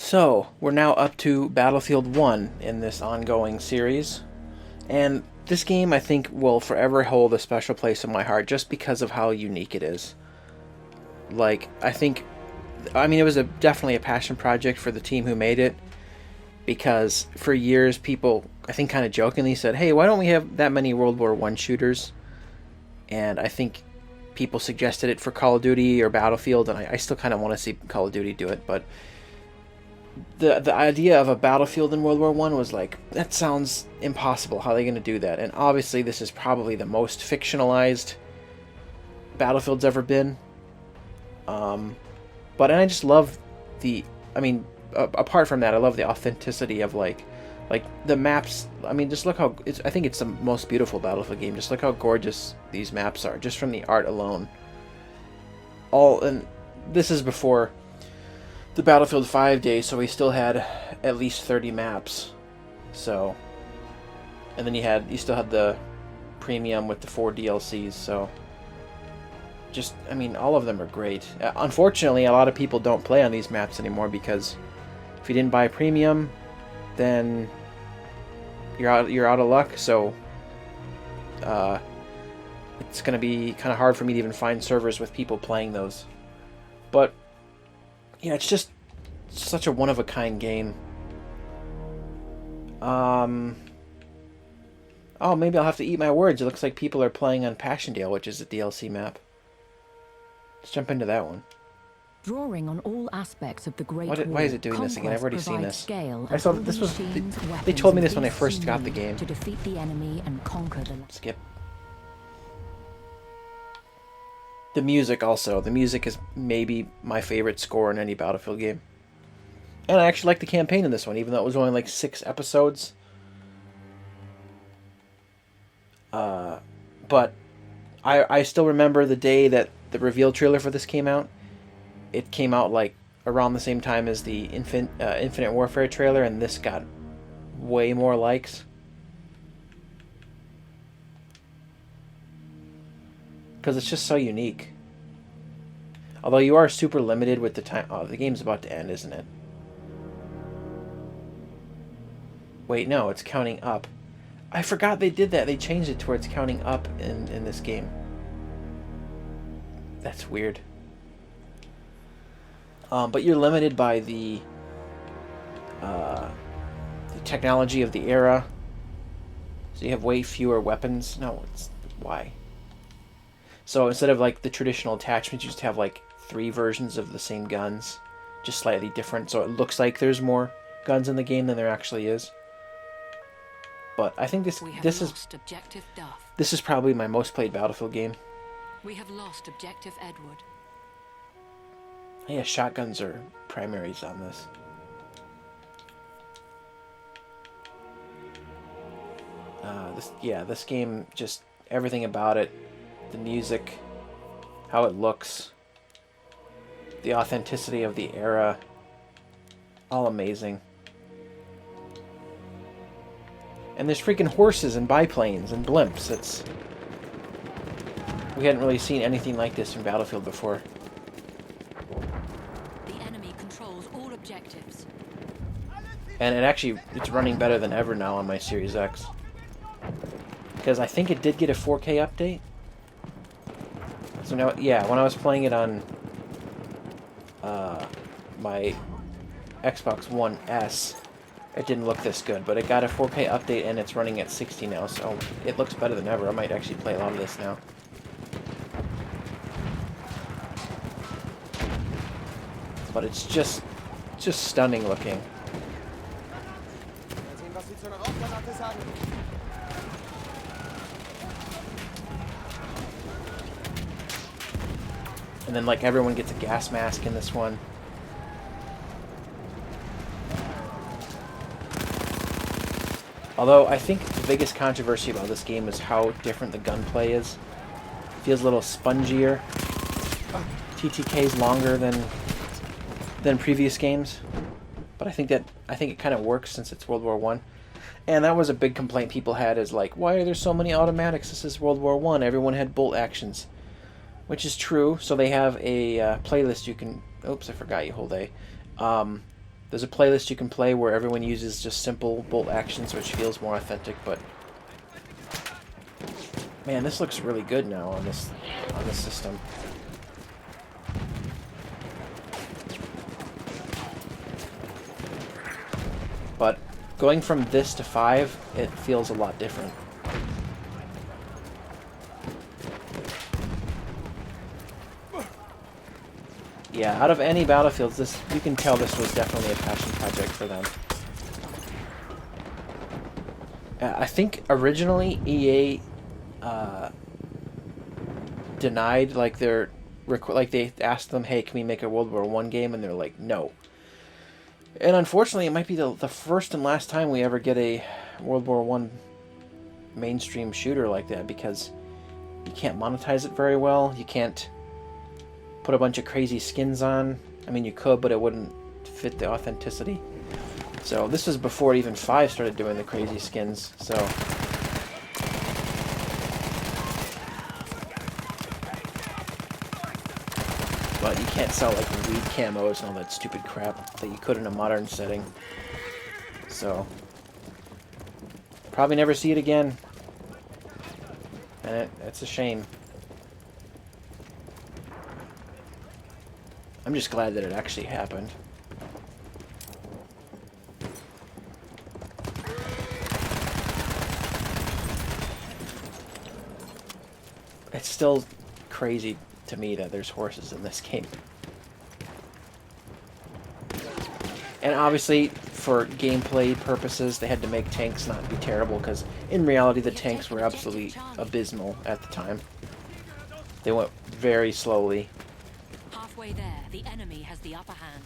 So, we're now up to Battlefield 1 in this ongoing series. And this game, I think, will forever hold a special place in my heart just because of how unique it is. Like, it was definitely a passion project for the team who made it. Because for years, people, I think, kind of jokingly said, hey, why don't we have that many World War I shooters? And I think people suggested it for Call of Duty or Battlefield, and I still kind of want to see Call of Duty do it, but the idea of a battlefield in World War One was like, that sounds impossible. How are they going to do that? And obviously, this is probably the most fictionalized Battlefield's ever been. But I just love apart from that, I love the authenticity of like the maps. I mean, just look how I think it's the most beautiful Battlefield game. Just look how gorgeous these maps are, just from the art alone. And this is before the Battlefield 5 days, so we still had at least 30 maps. So, and then you still had the premium with the 4 DLCs. So, all of them are great. Unfortunately, a lot of people don't play on these maps anymore because if you didn't buy premium, then you're out of luck. So, it's gonna be kind of hard for me to even find servers with people playing those. But yeah, it's just such a one-of-a-kind game. Oh, maybe I'll have to eat my words. It looks like people are playing on Passchendaele, which is a DLC map. Let's jump into that one. Drawing on all aspects of the Great War, why is it doing this again? I've already seen this. I saw this was. They told me this when I first got the game. To defeat the enemy and conquer the skip. The music also. The music is maybe my favorite score in any Battlefield game. And I actually like the campaign in this one, even though it was only like 6 episodes. But I still remember the day that the reveal trailer for this came out. It came out like around the same time as the Infinite Warfare trailer, and this got way more likes. Because it's just so unique. Although you are super limited with the time. Oh, the game's about to end, isn't it? Wait, no, it's counting up. I forgot they did that. They changed it to where it's counting up in this game. That's weird. But you're limited by the technology of the era. So you have way fewer weapons. No, it's why? So instead of like the traditional attachments, you just have like 3 versions of the same guns, just slightly different. So it looks like there's more guns in the game than there actually is. But I think this is probably my most played Battlefield game. We have lost objective Edward. Yeah, shotguns are primaries on this. This game, just everything about it, the music, how it looks, the authenticity of the era, all amazing. And there's freaking horses and biplanes and blimps. We hadn't really seen anything like this in Battlefield before. The enemy controls all objectives. And it's running better than ever now on my Series X. Because I think it did get a 4K update. So now, yeah, when I was playing it on my Xbox One S, it didn't look this good, but it got a 4K update and it's running at 60 now, so it looks better than ever. I might actually play a lot of this now. But it's just stunning looking. And then like everyone gets a gas mask in this one. Although I think the biggest controversy about this game is how different the gunplay is. It feels a little spongier. TTK's longer than previous games, but I think it kind of works since it's World War One. And that was a big complaint people had, is like, why are there so many automatics? This is World War One. Everyone had bolt actions, which is true. So they have a playlist you can. Oops, I forgot you hold A. There's a playlist you can play where everyone uses just simple bolt actions, which feels more authentic, but man, this looks really good now on this system. But going from this to 5, it feels a lot different. Yeah, out of any Battlefields, this, you can tell this was definitely a passion project for them. I think originally EA denied, like, they asked them, hey, can we make a World War I game? And they're like, no. And unfortunately, it might be the first and last time we ever get a World War I mainstream shooter like that, because you can't monetize it very well. You can't put a bunch of crazy skins on. I mean, you could, but it wouldn't fit the authenticity. So this was before even 5 started doing the crazy skins. So but you can't sell like weed camos and all that stupid crap that you could in a modern setting. So probably never see it again, and it's a shame. I'm just glad that it actually happened. It's still crazy to me that there's horses in this game. And obviously, for gameplay purposes, they had to make tanks not be terrible, because in reality the tanks were absolutely abysmal at the time. They went very slowly. Halfway there, the enemy has the upper hand.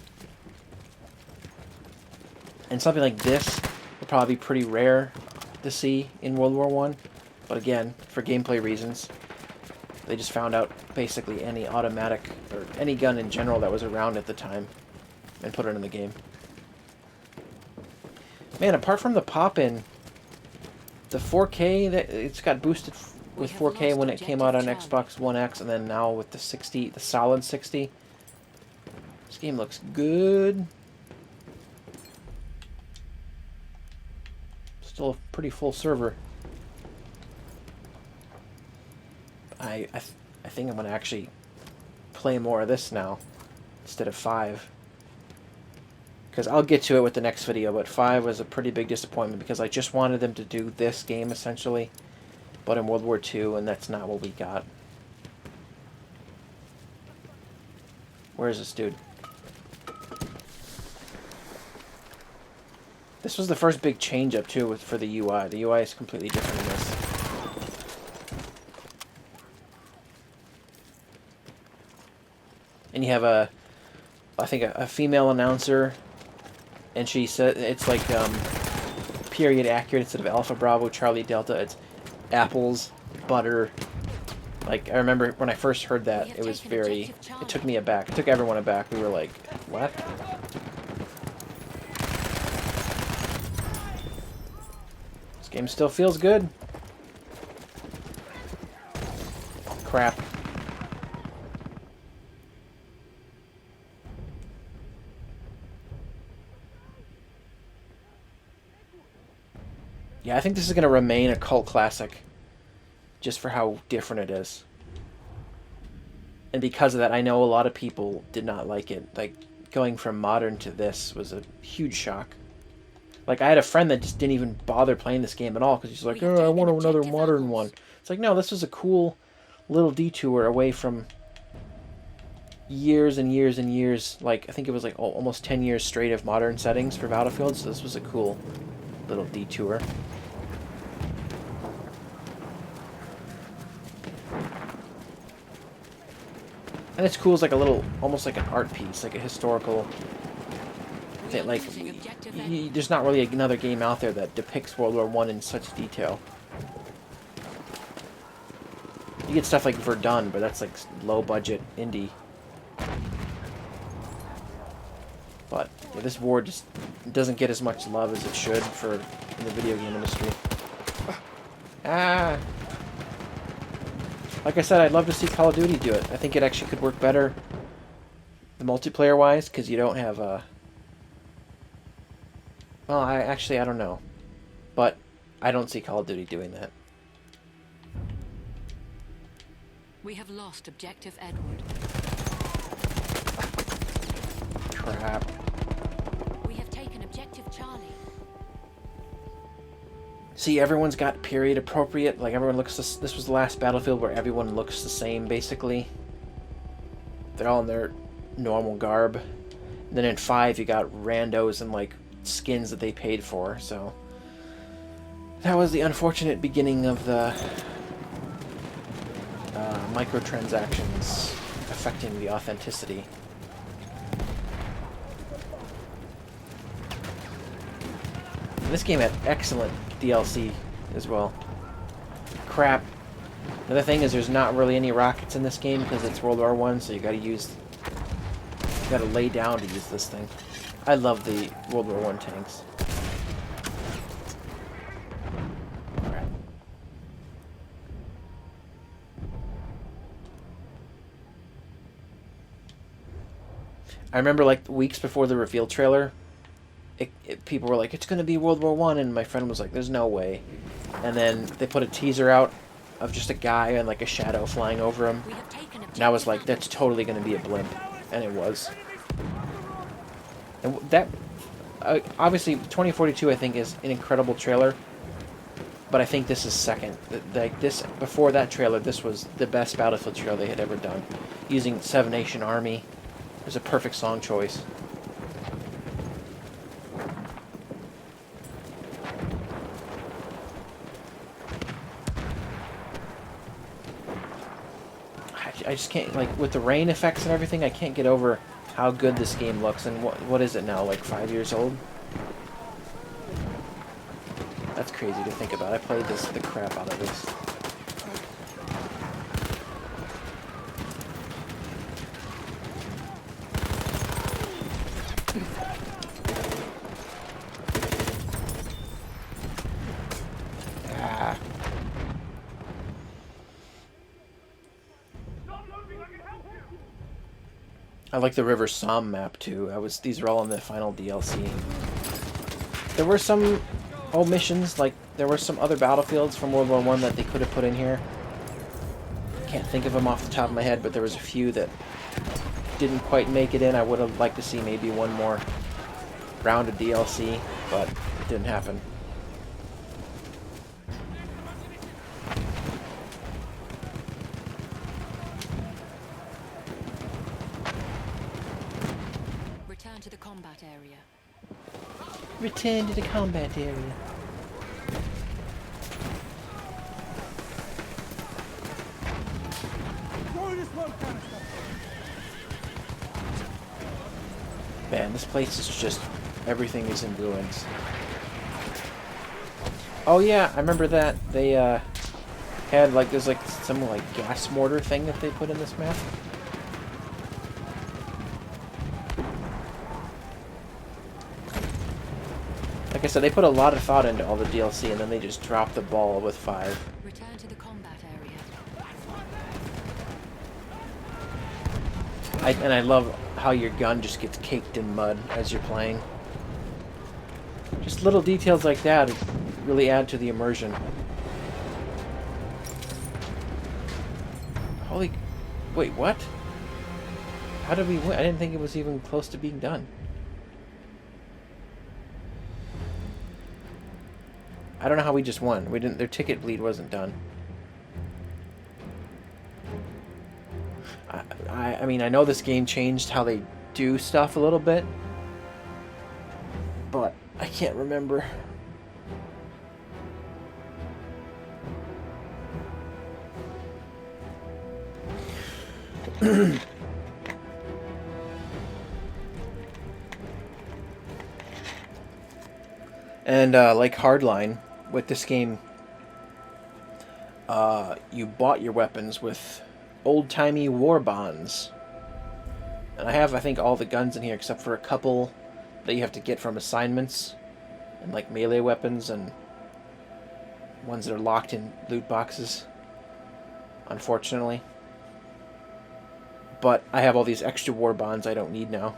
And something like this would probably be pretty rare to see in World War I. But again, for gameplay reasons, they just found out basically any automatic, or any gun in general that was around at the time, and put it in the game. Man, apart from the pop-in, the 4K, it's got boosted with 4K when it came out on Xbox One X, and then now with the 60, the solid 60. This game looks good. Still a pretty full server. I think I'm going to actually play more of this now instead of 5. Because I'll get to it with the next video, but 5 was a pretty big disappointment because I just wanted them to do this game essentially, but in World War II, and that's not what we got. Where is this dude? This was the first big change up too for the UI. The UI is completely different in this. And you have I think a female announcer, and she said it's like period accurate instead of Alpha Bravo Charlie Delta. It's apples, butter. Like, I remember when I first heard that, it was very, it took me aback. It took everyone aback. We were like, what? This game still feels good. Crap. Yeah, I think this is going to remain a cult classic, just for how different it is. And because of that, I know a lot of people did not like it. Like, going from modern to this was a huge shock. Like, I had a friend that just didn't even bother playing this game at all, because he's like, oh, I want another modern one. It's like, no, this was a cool little detour away from years and years and years. Like, I think it was like almost 10 years straight of modern settings for Battlefield, so this was a cool little detour. And it's cool as like a little, almost like an art piece, like a historical thing. Like, there's not really another game out there that depicts World War I in such detail. You get stuff like Verdun, but that's like low budget indie. But yeah, this war just doesn't get as much love as it should in the video game industry. Ah! Like I said, I'd love to see Call of Duty do it. I think it actually could work better, the multiplayer-wise, because you don't have Well, I don't know. But I don't see Call of Duty doing that. We have lost objective Edward. Crap. We have taken objective Charlie. See, everyone's got period appropriate. Like, everyone looks... This was the last Battlefield where everyone looks the same, basically. They're all in their normal garb. And then in 5, you got randos and, like, skins that they paid for, so... That was the unfortunate beginning of the... microtransactions affecting the authenticity. And this game had excellent DLC as well. Crap. Another thing is there's not really any rockets in this game because it's World War I, so you gotta lay down to use this thing. I love the World War I tanks. Crap. I remember, like, weeks before the reveal trailer, people were like, it's going to be World War I, and my friend was like, there's no way. And then they put a teaser out of just a guy and, like, a shadow flying over him. And I was like, that's totally going to be a blimp. And it was. And that... obviously, 2042, I think, is an incredible trailer. But I think this is second. Like, this, before that trailer, this was the best Battlefield trailer they had ever done. Using Seven Nation Army. It was a perfect song choice. I just can't, like, with the rain effects and everything, I can't get over how good this game looks. And what is it now, like 5 years old? That's crazy to think about. I played the crap out of this. I like the River Somme map too. These are all in the final DLC. There were some old missions, like there were some other battlefields from World War I that they could have put in here. Can't think of them off the top of my head, but there was a few that didn't quite make it in. I would have liked to see maybe one more round of DLC, but it didn't happen. Return to the combat area. Return to the combat area. Man, this place is just... everything is in ruins. Oh yeah, I remember that. They had like... there's like some like gas mortar thing that they put in this map. Like I said, they put a lot of thought into all the DLC and then they just dropped the ball with 5. Return to the combat area. And I love how your gun just gets caked in mud as you're playing. Just little details like that really add to the immersion. Holy... wait, what? How did we win? I didn't think it was even close to being done. I don't know how we just won. We didn't... their ticket bleed wasn't done. I mean, I know this game changed how they do stuff a little bit, but I can't remember. And like Hardline, with this game, you bought your weapons with old-timey war bonds. And I have, I think, all the guns in here except for a couple that you have to get from assignments, and like melee weapons and ones that are locked in loot boxes, unfortunately. But I have all these extra war bonds I don't need now.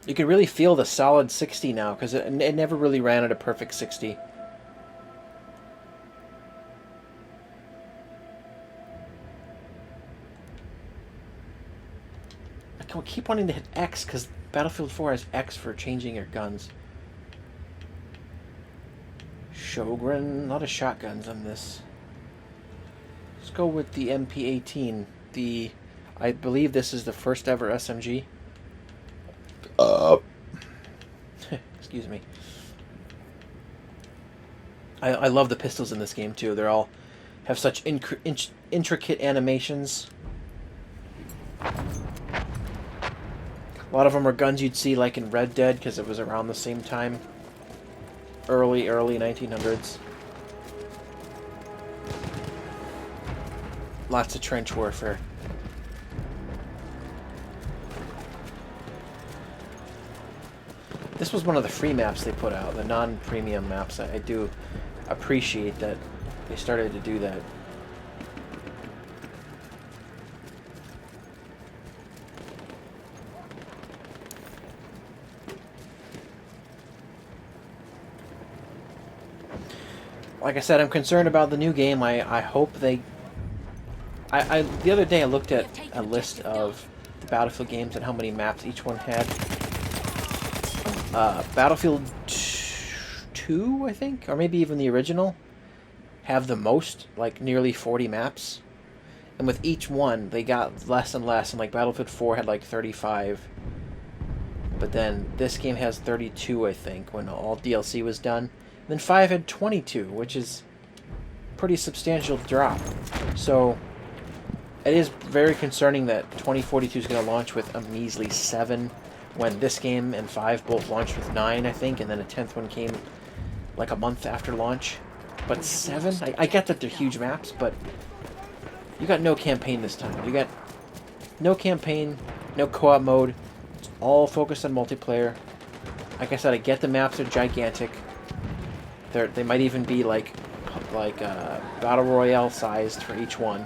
You can really feel the solid 60 now, because it never really ran at a perfect 60. I keep wanting to hit X, because Battlefield 4 has X for changing your guns. Shogun, a lot of shotguns on this. Let's go with the MP18. I believe this is the first ever SMG. Excuse me. I love the pistols in this game too. They're all have such intricate animations. A lot of them are guns you'd see like in Red Dead because it was around the same time. Early 1900s. Lots of trench warfare. This was one of the free maps they put out, the non-premium maps. I do appreciate that they started to do that. Like I said, I'm concerned about the new game. I hope they... the other day I looked at a list of the Battlefield games and how many maps each one had. Battlefield 2, I think, or maybe even the original, have the most, like nearly 40 maps. And with each one, they got less and less, and like Battlefield 4 had like 35. But then this game has 32, I think, when all DLC was done. And then 5 had 22, which is a pretty substantial drop. So it is very concerning that 2042 is going to launch with a measly 7, when this game and 5 both launched with 9, I think, and then a 10th one came like a month after launch. But 7? I get that they're huge maps, but you got no campaign this time. You got no campaign, no co-op mode. It's all focused on multiplayer. Like I said, I get the maps are gigantic. They might even be like Battle Royale sized for each one.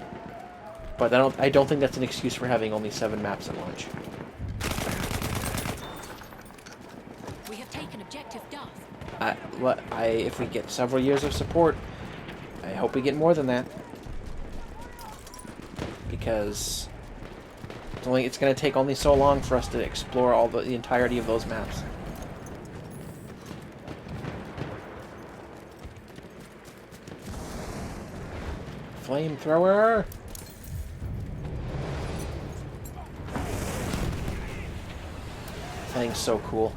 But I don't think that's an excuse for having only 7 maps at launch. If we get several years of support, I hope we get more than that. Because it's going to take only so long for us to explore the entirety of those maps. Flamethrower! That thing's so cool.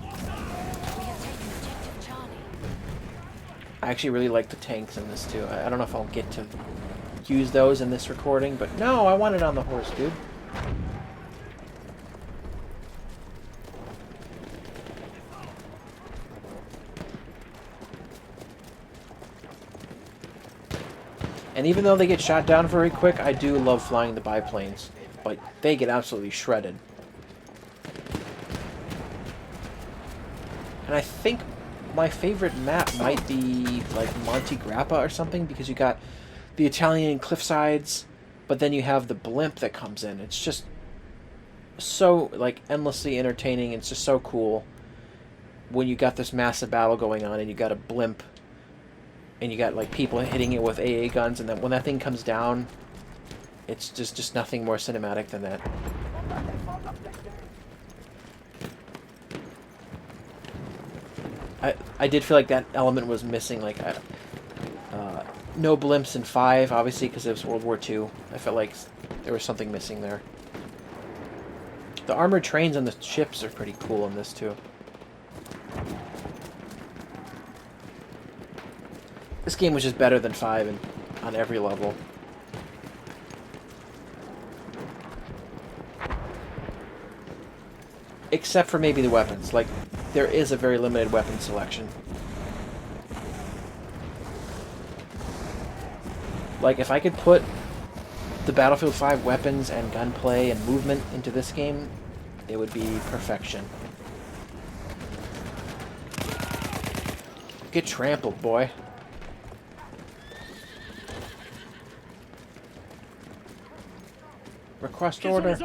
I actually really like the tanks in this too. I don't know if I'll get to use those in this recording, but no, I want it on the horse, dude. And even though they get shot down very quick, I do love flying the biplanes. But they get absolutely shredded. And I think my favorite map might be like Monte Grappa or something, because you got the Italian cliffsides, but then you have the blimp that comes in. It's just so like endlessly entertaining. It's just so cool when you got this massive battle going on and you got a blimp and you got like people hitting it with AA guns, and then when that thing comes down, it's just nothing more cinematic than that. I did feel like that element was missing. Like, no blimps in 5, obviously, because it was World War II. I felt like there was something missing there. The armored trains on the ships are pretty cool in this, too. This game was just better than 5 on every level. Except for maybe the weapons. Like, there is a very limited weapon selection. Like, if I could put the Battlefield 5 weapons and gunplay and movement into this game, it would be perfection. Get trampled, boy. Request order.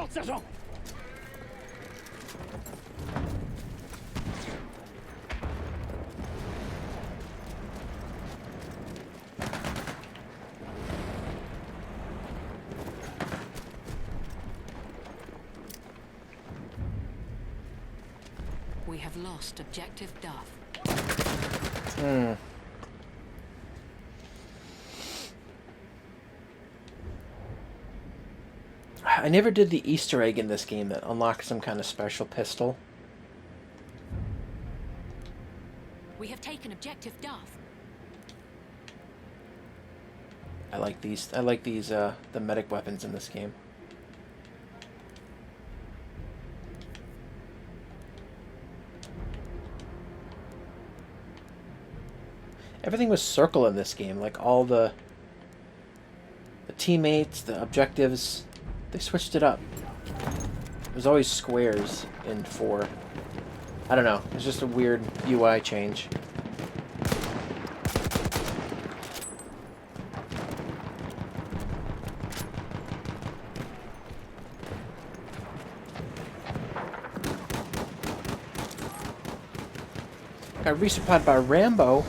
We have lost objective Duff. I never did the Easter egg in this game that unlocked some kind of special pistol. We have taken objective Duff. I like these the medic weapons in this game. Everything was circle in this game, like all the teammates, the objectives, they switched it up. It was always squares in 4. I don't know, it's just a weird UI change. Got resupplied by Rambo.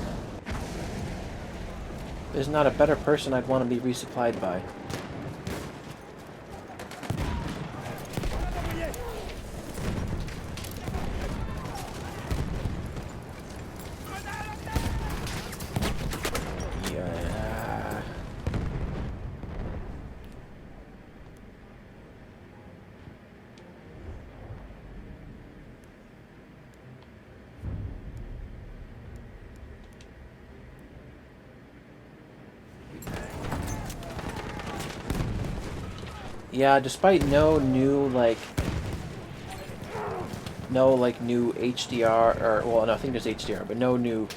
There's not a better person I'd want to be resupplied by. Yeah. Yeah, despite no new new HDR, or well, no, I think there's HDR, but no new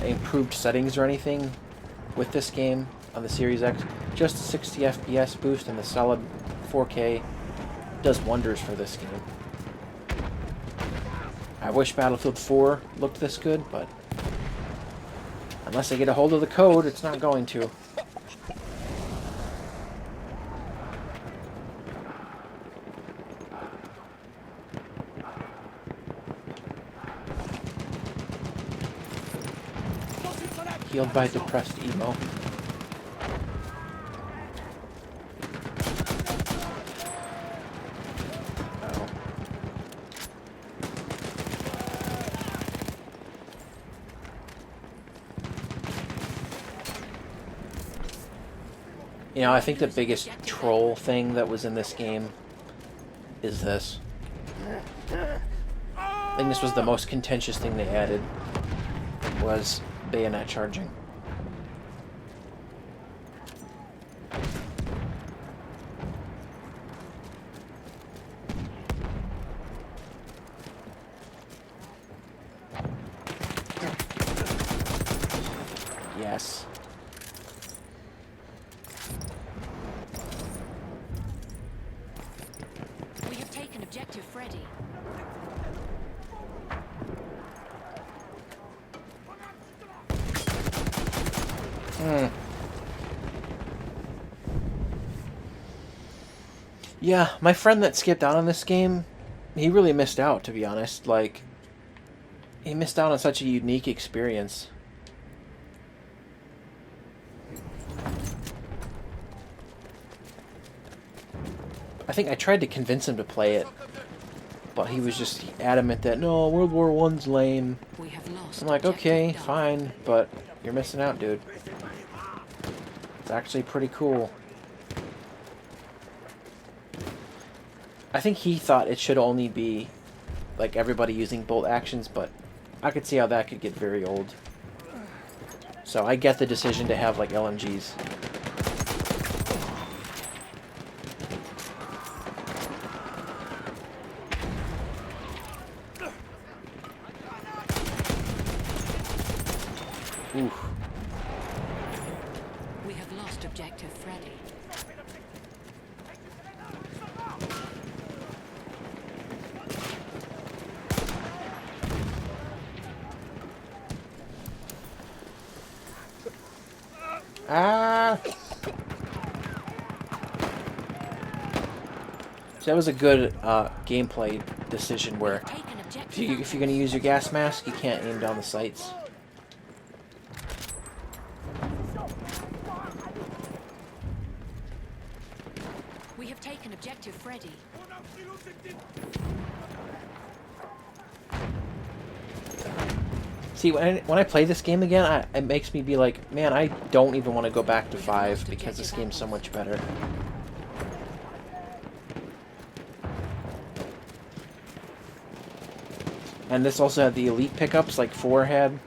improved settings or anything with this game on the Series X. Just a 60 FPS boost and the solid 4K does wonders for this game. I wish Battlefield 4 looked this good, but unless I get a hold of the code, it's not going to. Healed by depressed emo. Oh. You know, I think the biggest troll thing that was in this game is this. I think this was the most contentious thing they added, was bayonet charging. Yes. We have taken objective Freddy. Yeah, my friend that skipped out on this game, he really missed out, to be honest. Like, he missed out on such a unique experience. I think I tried to convince him to play it, but he was just adamant that, no, World War I's lame. We have lost. I'm like, okay, fine, but you're missing out, dude. It's actually pretty cool. I think he thought it should only be, like, everybody using bolt actions, but I could see how that could get very old. So I get the decision to have, like, LMGs. Oof. We have lost objective Freddy. Ah! So that was a good gameplay decision where Taken objective. if you're going to use your gas mask, you can't aim down the sights. We have taken objective Freddy. See, when I play this game again, it makes me be like, man, I don't even want to go back to 5 because this game's so much better. And this also had the elite pickups like 4 had.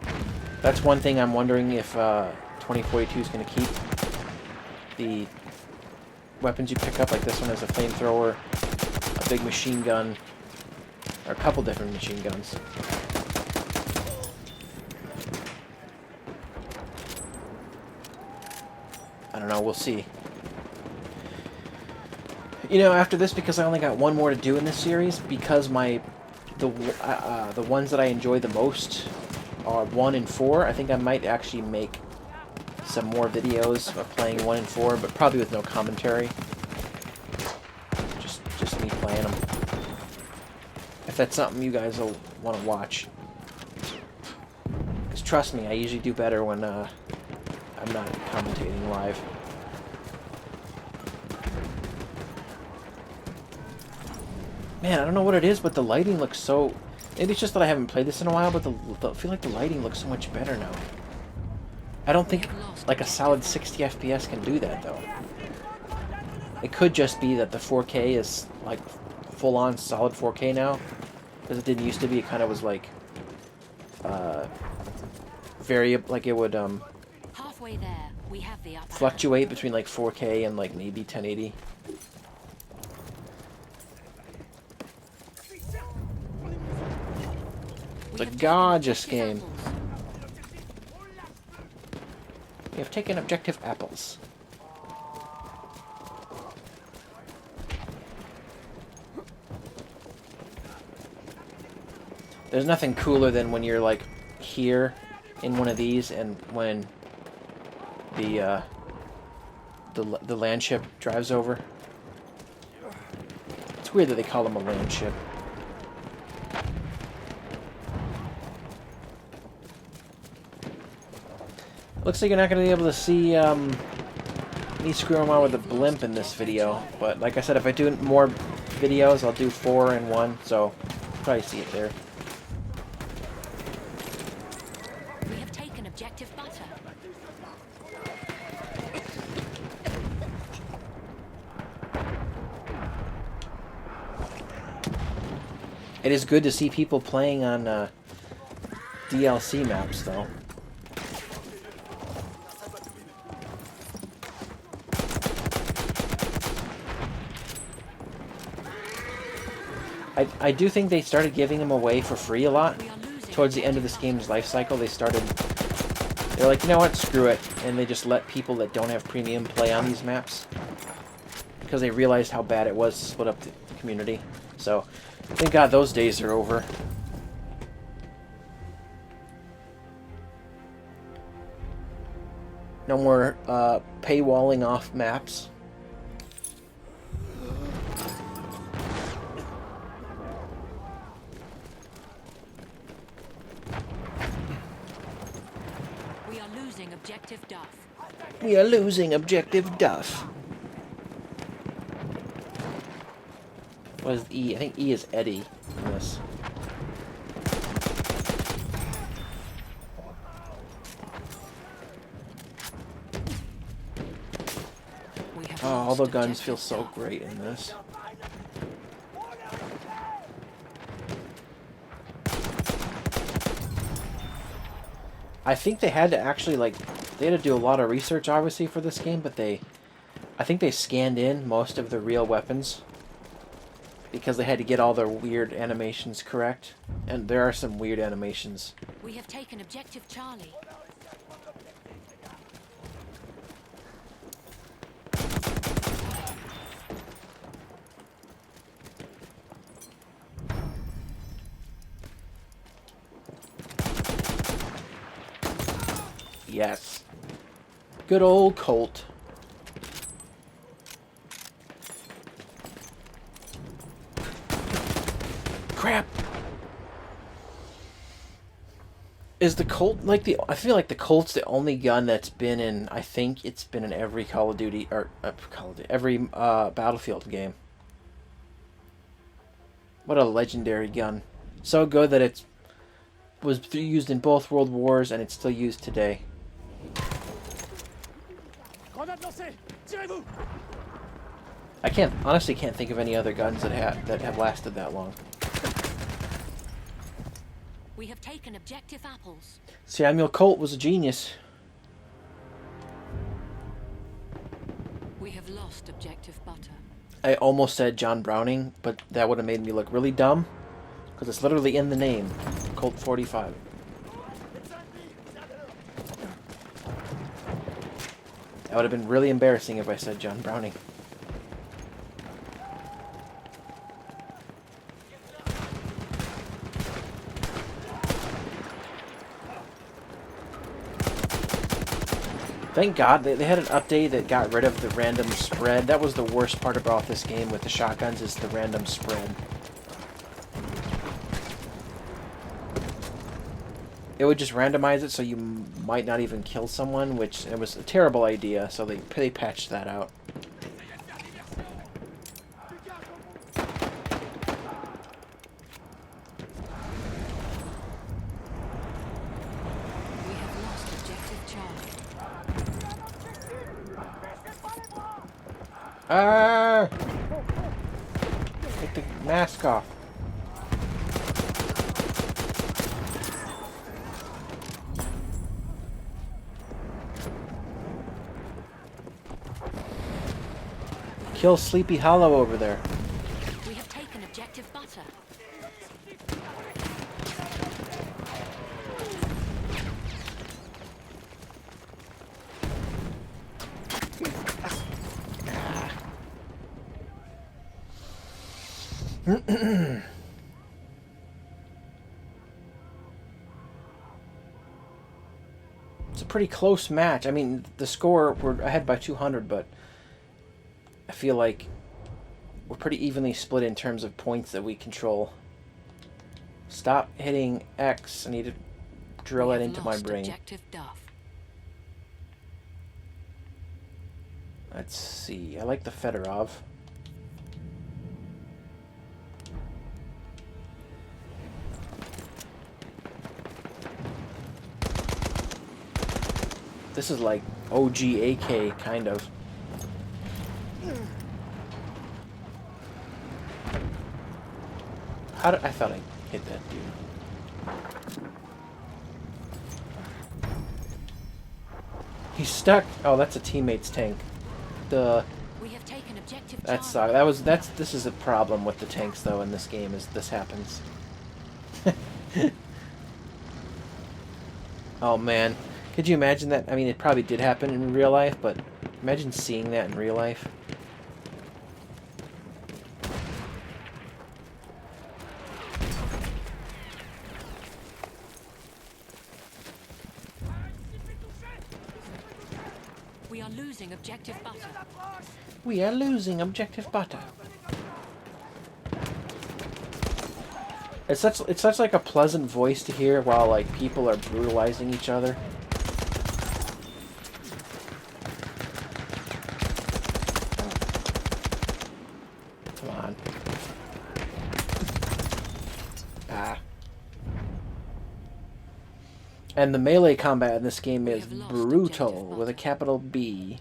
That's one thing I'm wondering if 2042 is going to keep. The weapons you pick up, like this one has a flamethrower, a big machine gun, or a couple different machine guns. I don't know, we'll see. You know, after this, because I only got one more to do in this series, because the ones that I enjoy the most are 1 and 4, I think I might actually make some more videos of playing 1 and 4, but probably with no commentary. Just me playing them. If that's something you guys will want to watch. Because trust me, I usually do better when I'm not commentating live. Man, I don't know what it is, but the lighting looks so... Maybe it's just that I haven't played this in a while, but I feel like the lighting looks so much better now. I don't think like a solid 60 FPS can do that, though. It could just be that the 4K is like full-on solid 4K now. Because it didn't used to be. It kind of was like... like it would Halfway there, we have the upper fluctuate between like 4K and like maybe 1080. It's a gorgeous game. We have taken objective apples. There's nothing cooler than when you're like here in one of these, and when the land ship drives over. It's weird that they call them a land ship. Looks like you're not going to be able to see me screwing around with the blimp in this video. But like I said, if I do more videos, I'll do 4 and 1. So you'll probably see it there. We have taken objective butter. It is good to see people playing on DLC maps, though. I do think they started giving them away for free a lot. Towards the end of this game's life cycle, they're like, you know what, screw it. And they just let people that don't have premium play on these maps. Because they realized how bad it was to split up the community. So, thank God those days are over. No more paywalling off maps. We are losing objective Duff. We are losing objective Duff. What is E? I think E is Eddie in this. We have Oh, all lost the guns objective feel so Duff. great in this. I think they had to actually, like, they had to do a lot of research, obviously, for this game, but I think they scanned in most of the real weapons because they had to get all their weird animations correct. And there are some weird animations. We have taken objective Charlie. Yes. Good old Colt. Crap. Is the Colt like the... I feel like the Colt's the only gun that's been in... I think it's been in every Call of Duty... Or... Call of Duty... Every Battlefield game. What a legendary gun. So good that it's... was used in both World Wars, and it's still used today. I honestly can't think of any other guns that have lasted that long. We have taken objective apples. Samuel Colt was a genius. We have lost objective butter. I almost said John Browning, but that would have made me look really dumb, because it's literally in the name, Colt 45. That would have been really embarrassing if I said John Browning. Thank God they had an update that got rid of the random spread. That was the worst part about this game with the shotguns, is the random spread. It would just randomize it so you might not even kill someone, which it was a terrible idea, so they patched that out. We have lost objective Charlie. Ah! Take the mask off. Kill Sleepy Hollow over there. We have taken objective butter. It's a pretty close match. I mean, the score, we're ahead by 200, but I feel like we're pretty evenly split in terms of points that we control. Stop hitting X. I need to drill We that have into my lost brain. Objective Duff. Let's see. I like the Fedorov. This is like OG AK, kind of. I thought I hit that dude. He's stuck. Oh, that's a teammate's tank. The We have taken objective That's Charlie. this is a problem with the tanks though in this game, is this happens. Oh man, could you imagine that? I mean, it probably did happen in real life, but imagine seeing that in real life. We are losing objective butter. We are losing objective butter. It's such like a pleasant voice to hear while like people are brutalizing each other. Come on. Ah. And the melee combat in this game is have lost brutal objective with a butter. capital B.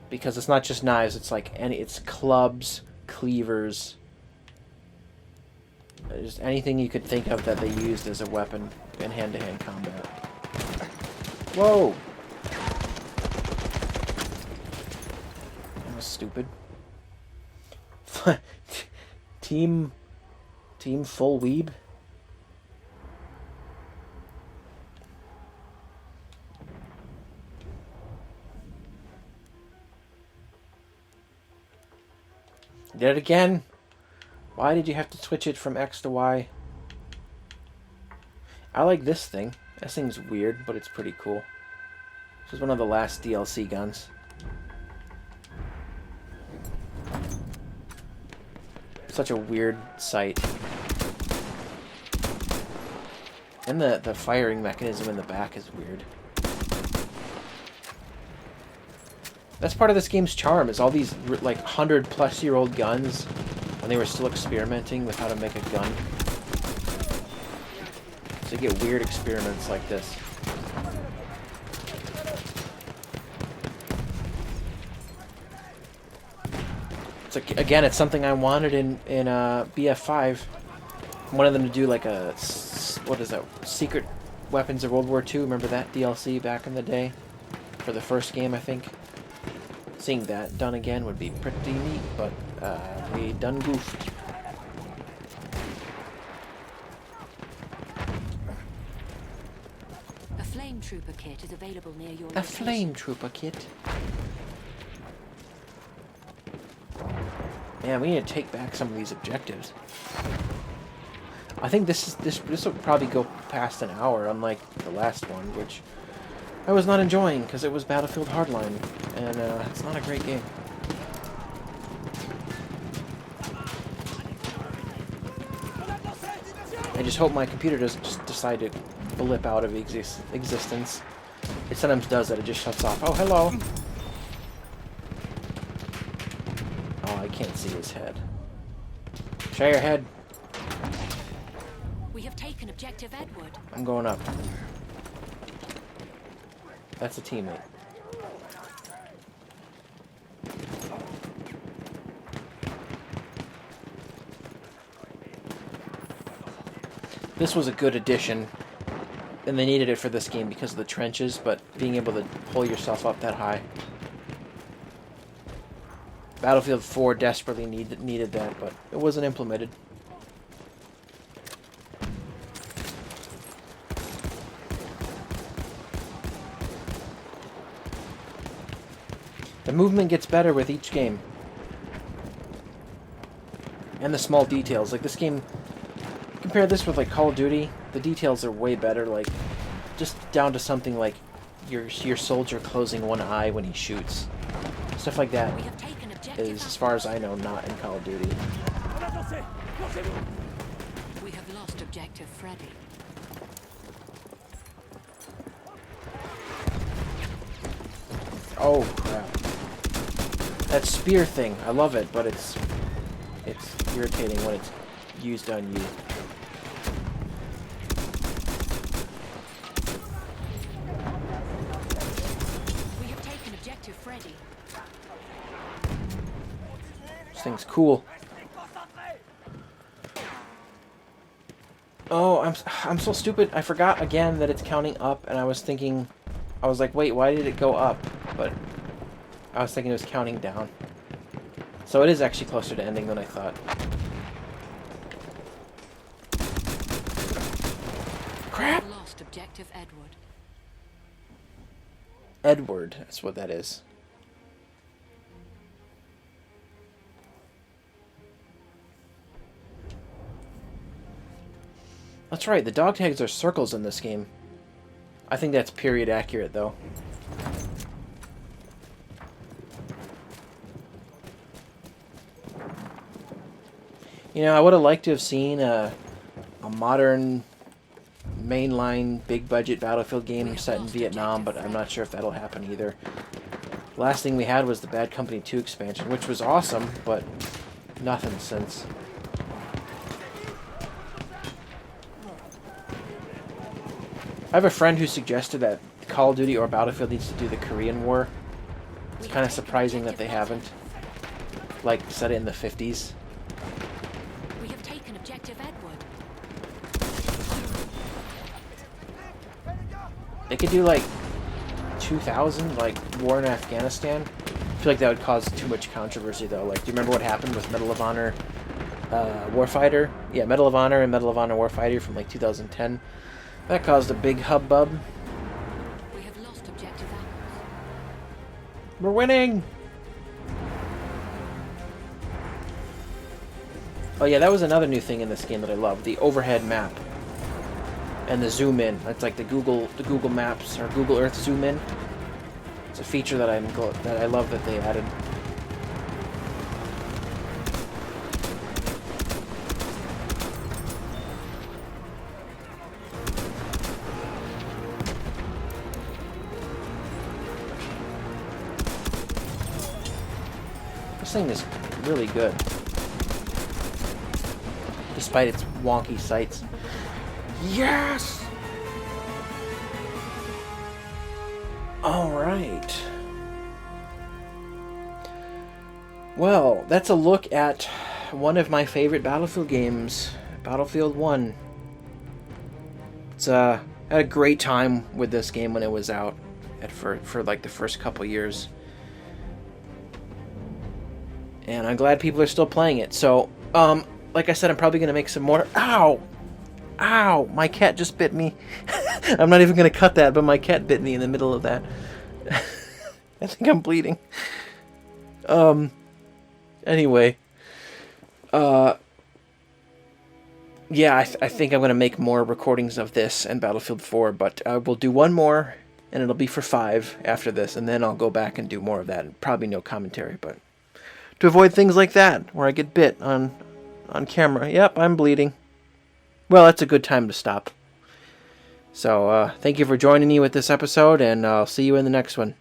Because it's not just knives, it's like it's clubs, cleavers, just anything you could think of that they used as a weapon in hand-to-hand combat. Whoa! That was stupid. Team full weeb. Did it again? Why did you have to switch it from X to Y? I like this thing. This thing's weird, but it's pretty cool. This is one of the last DLC guns. Such a weird sight. And the firing mechanism in the back is weird. That's part of this game's charm, is all these like 100-plus-year-old guns, when they were still experimenting with how to make a gun. to get weird experiments like this. It's like, again, it's something I wanted in BF5. I wanted them to do like a, what is that, Secret Weapons of World War II. Remember that DLC back in the day? For the first game, I think. Seeing that done again would be pretty neat, but we done goofed. A flame trooper kit is available near your A location. flame trooper kit. Yeah, we need to take back some of these objectives. I think this will probably go past an hour, unlike the last one, which I was not enjoying because it was Battlefield Hardline, and it's not a great game. I just hope my computer doesn't just decide to blip out of existence. It sometimes does that, it just shuts off. Oh, hello! Oh, I can't see his head. Show your head. We have taken objective Edward. I'm going up. That's a teammate. This was a good addition, and they needed it for this game because of the trenches, but being able to pull yourself up that high. Battlefield 4 desperately needed that, but it wasn't implemented. The movement gets better with each game. And the small details. Like this game, compare this with like Call of Duty, the details are way better, like just down to something like your soldier closing one eye when he shoots. Stuff like that We have taken objective is, as far as I know, not in Call of Duty. We have lost objective Freddy. Oh crap. That spear thing, I love it, but it's irritating when it's used on you. We have taken objective Freddy. This thing's cool. Oh, I'm so stupid. I forgot again that it's counting up, and I was thinking, I was like, wait, why did it go up? But I was thinking it was counting down. So it is actually closer to ending than I thought. Crap! We have lost objective Edward. Edward, that's what that is. That's right, the dog tags are circles in this game. I think that's period accurate, though. You know, I would have liked to have seen a modern, mainline, big-budget Battlefield game set in Vietnam, but I'm not sure if that'll happen either. Last thing we had was the Bad Company 2 expansion, which was awesome, but nothing since. I have a friend who suggested that Call of Duty or Battlefield needs to do the Korean War. It's kind of surprising that they haven't. Like, set it in the 50s. We have taken objective Edward. They could do, like, 2000, like, War in Afghanistan. I feel like that would cause too much controversy, though. Like, do you remember what happened with Medal of Honor Warfighter? Yeah, Medal of Honor and Medal of Honor Warfighter from, like, 2010. That caused a big hubbub. We have lost objective Apples. We're winning! Oh yeah, that was another new thing in this game that I love. The overhead map. And the zoom in. That's like the Google Maps or Google Earth zoom in. It's a feature that I love that they added. This thing is really good. Despite its wonky sights. Yes! All right. Well, that's a look at one of my favorite Battlefield games, Battlefield 1. It's I had a great time with this game when it was out for like the first couple years. And I'm glad people are still playing it. So, like I said, I'm probably going to make some more... Ow! Ow! My cat just bit me. I'm not even going to cut that, but my cat bit me in the middle of that. I think I'm bleeding. Anyway. Yeah, I think I'm going to make more recordings of this and Battlefield 4, but we'll do one more, and it'll be for 5 after this, and then I'll go back and do more of that. Probably no commentary, but... to avoid things like that, where I get bit on camera. Yep, I'm bleeding. Well, that's a good time to stop. So, thank you for joining me with this episode, and I'll see you in the next one.